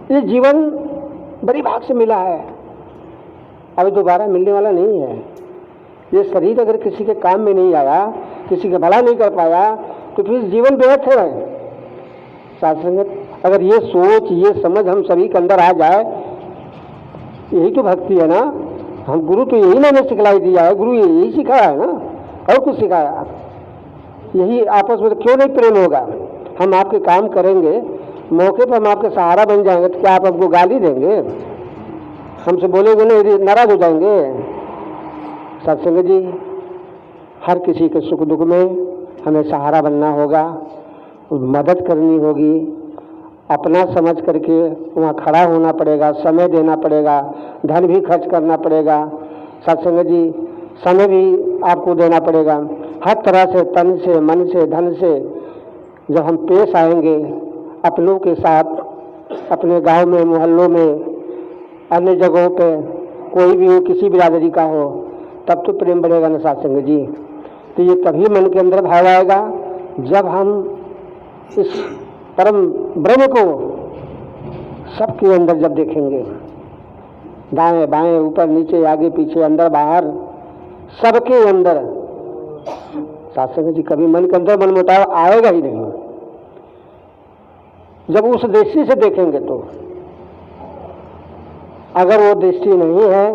ये जीवन बड़ी भाग से मिला है, अभी दोबारा मिलने वाला नहीं है। ये शरीर अगर किसी के काम में नहीं आया, किसी का भला नहीं कर पाया, तो फिर जीवन व्यर्थ है। साथ संगत, अगर ये सोच, ये समझ हम सभी के अंदर आ जाए, यही तो भक्ति है ना। हम गुरु तो यही मैंने सिखलाई दिया है, गुरु यही सिखाया है ना, और कुछ सिखाया? यही आपस में क्यों नहीं प्रेम होगा? हम आपके काम करेंगे, मौके पर हम आपके सहारा बन जाएंगे, तो क्या आप हमको गाली देंगे? हमसे बोलेंगे नहीं, नाराज हो जाएंगे? सत्संग जी, हर किसी के सुख दुख में हमें सहारा बनना होगा, मदद करनी होगी, अपना समझ करके वहाँ खड़ा होना पड़ेगा, समय देना पड़ेगा, धन भी खर्च करना पड़ेगा। सत्संग जी, समय भी आपको देना पड़ेगा। हर तरह से, तन से, मन से, धन से जब हम पेश आएंगे अपनों के साथ, अपने गांव में, मोहल्लों में, अन्य जगहों पे, कोई भी हो, किसी बिरादरी का हो, तब तो प्रेम बढ़ेगा ना सत्संग जी। तो ये तभी मन के अंदर भाव आएगा जब हम इस परम ब्रह्म को सबके अंदर जब देखेंगे, दाएं बाएं, ऊपर नीचे, आगे पीछे, अंदर बाहर, सबके अंदर। सत्संग जी, कभी मन के अंदर मनमुटाव आएगा ही नहीं जब उस दृष्टि से देखेंगे। तो अगर वो दृष्टि नहीं है,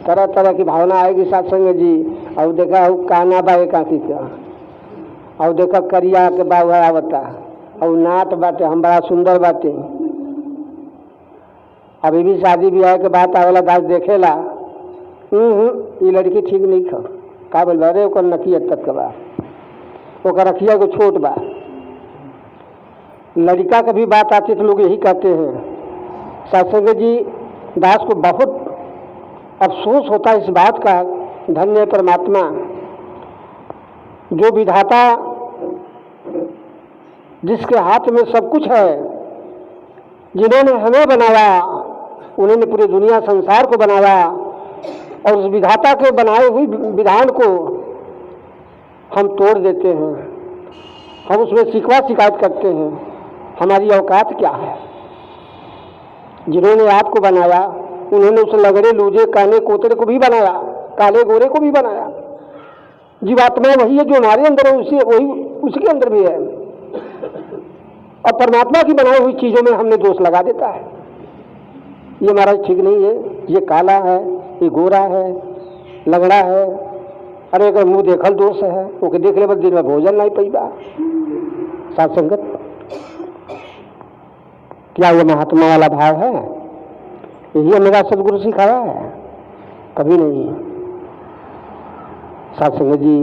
तरह तरह की भावना आएगी सत्संग जी। और देखा काना बाए काकी का, और देखा करिया के बाबा बता, और नाट बाटे हम बड़ा सुंदर बाटे। अभी भी शादी ब्याह के बात आवेला, दास देखेला, ये लड़की ठीक नहीं खा, का बोल रहे ओकर नकियत तक बा, ओकर रखिया को छोट बा। लड़का का भी बात आती तो लोग यही कहते हैं। सत्संग जी, दास को बहुत अफसोस होता है इस बात का, धन्य परमात्मा जो विधाता, जिसके हाथ में सब कुछ है, जिन्होंने हमें बनाया, उन्होंने पूरी दुनिया संसार को बनाया, और उस विधाता के बनाए हुई विधान को हम तोड़ देते हैं, हम उसमें शिकवा शिकायत करते हैं। हमारी औकात क्या है? जिन्होंने आपको बनाया, उन्होंने उस लगड़े लूजे काने कोतरे को भी बनाया, काले गोरे को भी बनाया। जीवात्मा वही है जो हमारे अंदर है, उसी वही उसके अंदर भी है। और परमात्मा की बनाई हुई चीजों में हमने दोष लगा देता है। ये महाराज ठीक नहीं है, ये काला है, ये गोरा है, लगड़ा है, अरे अगर मुंह देखल दोष है, ओके देख ले बस दिन में भोजन नहीं पैदा। साथ संगत, क्या ये महात्मा वाला भाव है? यही मेरा सदगुरु सिखाया है? कभी नहीं। सत्संग जी,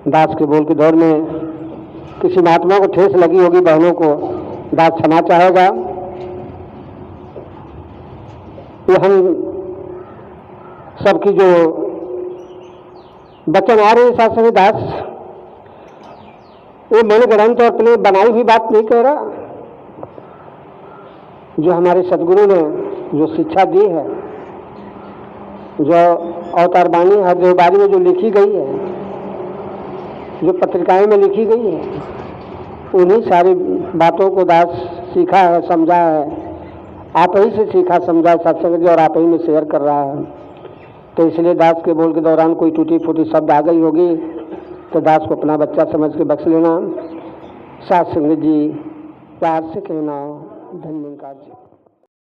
दास के बोल के दौर में किसी महात्मा को ठेस लगी होगी, बहनों को, दास क्षमा चाहेगा। ये हम सबकी जो वचन आ रहे हैं सत्संग दास, ये मन ग्रंथ और अपने बनाई हुई बात नहीं कह रहा। जो हमारे सदगुरु ने जो शिक्षा दी है, जो अवतार बानी हरदेवबारी में जो लिखी गई है, जो पत्रिकाएं में लिखी गई है, उन्हीं सारी बातों को दास सीखा है, समझा है। आप ही से सीखा समझा सत्संग जी, और आप ही में शेयर कर रहा है। तो इसलिए दास के बोल के दौरान कोई टूटी फूटी शब्द आ गई होगी तो दास को अपना बच्चा समझ के बख्श लेना। सत्संग जी, प्यार से कहना, धन्यवाद जी।